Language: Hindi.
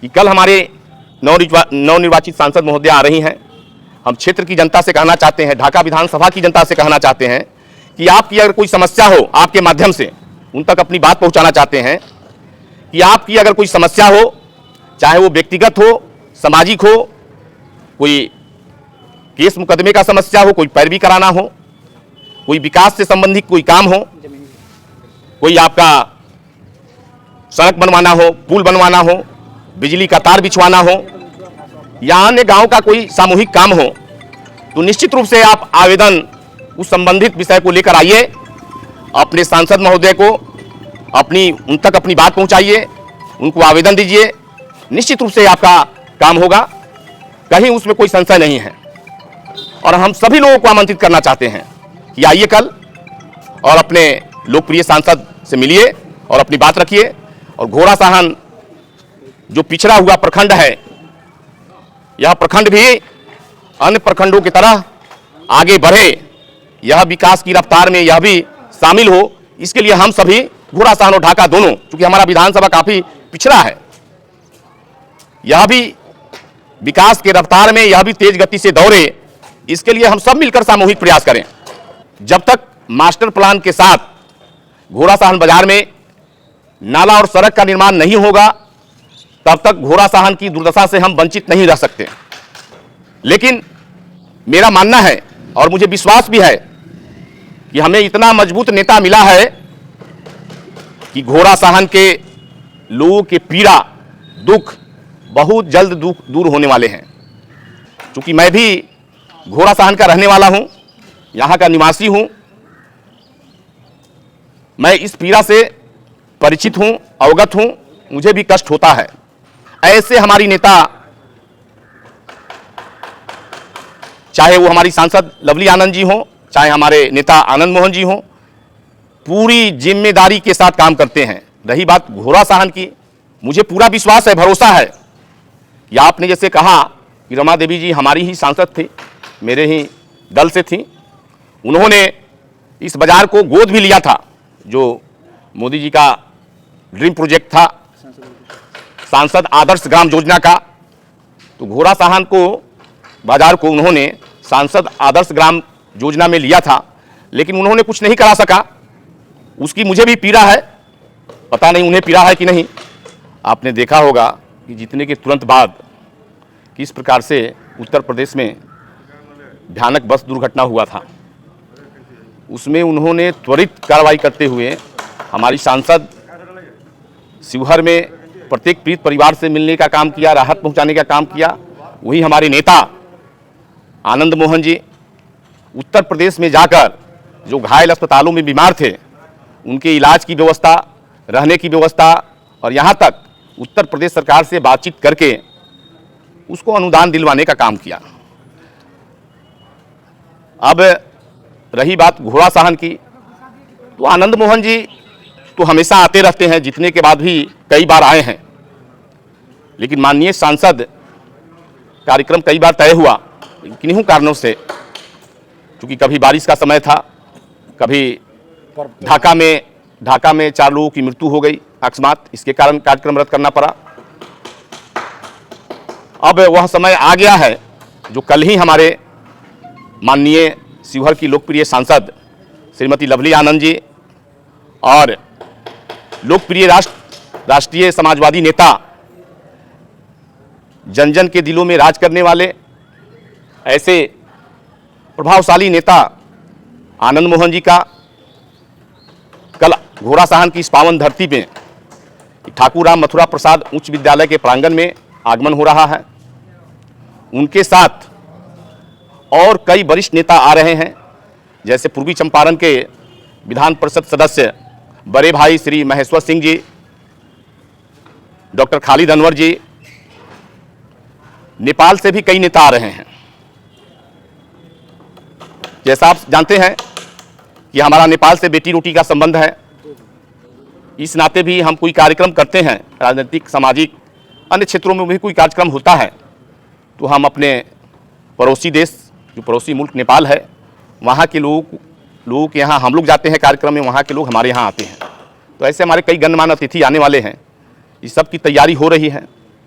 कि कल हमारे नवनिर्वाचित सांसद महोदय आ रही हैं। हम क्षेत्र की जनता से कहना चाहते हैं, ढाका विधानसभा की जनता से कहना चाहते हैं कि आपकी अगर कोई समस्या हो, आपके माध्यम से उन तक अपनी बात पहुंचाना चाहते हैं कि आपकी अगर कोई समस्या हो, चाहे वो व्यक्तिगत हो, सामाजिक हो, कोई केस मुकदमे का समस्या हो, कोई पैरवी कराना हो, कोई विकास से संबंधित कोई काम हो, कोई आपका सड़क बनवाना हो, पुल बनवाना हो, बिजली का तार बिछवाना हो, या अन्य गांव का कोई सामूहिक काम हो, तो निश्चित रूप से आप आवेदन उस संबंधित विषय को लेकर आइए, अपने सांसद महोदय को उन तक अपनी बात पहुंचाइए, उनको आवेदन दीजिए। निश्चित रूप से आपका काम होगा, कहीं उसमें कोई संशय नहीं है। और हम सभी लोगों को आमंत्रित करना चाहते हैं कि आइए कल और अपने लोकप्रिय सांसद से मिलिए और अपनी बात रखिए। और घोड़ासहन जो पिछड़ा हुआ प्रखंड है, यह प्रखंड भी अन्य प्रखंडों की तरह आगे बढ़े, यह विकास की रफ्तार में यह भी शामिल हो, इसके लिए हम सभी घोड़ासहन और ढाका दोनों, क्योंकि हमारा विधानसभा काफी पिछड़ा है, यह भी विकास के रफ्तार में यह भी तेज गति से दौड़े, इसके लिए हम सब मिलकर सामूहिक प्रयास करें। जब तक मास्टर प्लान के साथ घोड़ासहन बाजार में नाला और सड़क का निर्माण नहीं होगा, तब तक घोड़ासहन की दुर्दशा से हम वंचित नहीं रह सकते। लेकिन मेरा मानना है और मुझे विश्वास भी है कि हमें इतना मजबूत नेता मिला है कि घोड़ासहन के लोगों के पीड़ा, दुख बहुत जल्द दूर होने वाले हैं। क्योंकि मैं भी घोड़ासहन का रहने वाला हूं, यहां का निवासी हूं, मैं इस पीड़ा से परिचित हूं, अवगत हूं, मुझे भी कष्ट होता है। ऐसे हमारी नेता, चाहे वो हमारी सांसद लवली आनंद जी हो, चाहे हमारे नेता आनंद मोहन जी हो, पूरी जिम्मेदारी के साथ काम करते हैं। रही बात घोड़ासहन की, मुझे पूरा विश्वास है, भरोसा है कि आपने जैसे कहा कि रमा देवी जी हमारी ही सांसद थी, मेरे ही दल से थी, उन्होंने इस बाजार को गोद भी लिया था, जो मोदी जी का ड्रीम प्रोजेक्ट था सांसद आदर्श ग्राम योजना का। तो घोड़ासहन को बाजार को उन्होंने सांसद आदर्श ग्राम योजना में लिया था, लेकिन उन्होंने कुछ नहीं करा सका। उसकी मुझे भी पीड़ा है, पता नहीं उन्हें पीड़ा है कि नहीं। आपने देखा होगा कि जीतने के तुरंत बाद किस प्रकार से उत्तर प्रदेश में भयानक बस दुर्घटना हुआ था, उसमें उन्होंने त्वरित कार्रवाई करते हुए हमारी सांसद शिवहर में प्रत्येक पीड़ित परिवार से मिलने का काम किया, राहत पहुंचाने का काम किया। वही हमारे नेता आनंद मोहन जी उत्तर प्रदेश में जाकर जो घायल अस्पतालों में बीमार थे, उनके इलाज की व्यवस्था, रहने की व्यवस्था, और यहाँ तक उत्तर प्रदेश सरकार से बातचीत करके उसको अनुदान दिलवाने का काम किया। अब रही बात घोड़ासहन की, तो आनंद मोहन जी तो हमेशा आते रहते हैं, जीतने के बाद भी कई बार आए हैं, लेकिन माननीय सांसद कार्यक्रम कई बार तय हुआ, किन्हीं कारणों से, क्योंकि कभी बारिश का समय था, कभी ढाका में 4 लोगों की मृत्यु हो गई अकस्मात, इसके कारण कार्यक्रम रद्द करना पड़ा। अब वह समय आ गया है जो कल ही हमारे माननीय शिवहर की लोकप्रिय सांसद श्रीमती लवली आनंद जी और लोकप्रिय राष्ट्रीय समाजवादी नेता, जन जन के दिलों में राज करने वाले ऐसे प्रभावशाली नेता आनंद मोहन जी का कल घोड़ासहन की इस पावन धरती में ठाकुर राम मथुरा प्रसाद उच्च विद्यालय के प्रांगण में आगमन हो रहा है। उनके साथ और कई वरिष्ठ नेता आ रहे हैं, जैसे पूर्वी चंपारण के विधान परिषद सदस्य बड़े भाई श्री महेश्वर सिंह जी, डॉक्टर खालिद अनवर जी, नेपाल से भी कई नेता आ रहे हैं। जैसा आप जानते हैं कि हमारा नेपाल से बेटी रोटी का संबंध है, इस नाते भी हम कोई कार्यक्रम करते हैं, राजनीतिक, सामाजिक, अन्य क्षेत्रों में भी कोई कार्यक्रम होता है, तो हम अपने पड़ोसी देश, जो पड़ोसी मुल्क नेपाल है, वहाँ के लोगों के यहाँ हम लोग जाते हैं कार्यक्रम में, वहाँ के लोग हमारे यहाँ आते हैं। तो ऐसे हमारे कई गणमान्य अतिथि आने वाले हैं, इस सब की तैयारी हो रही है।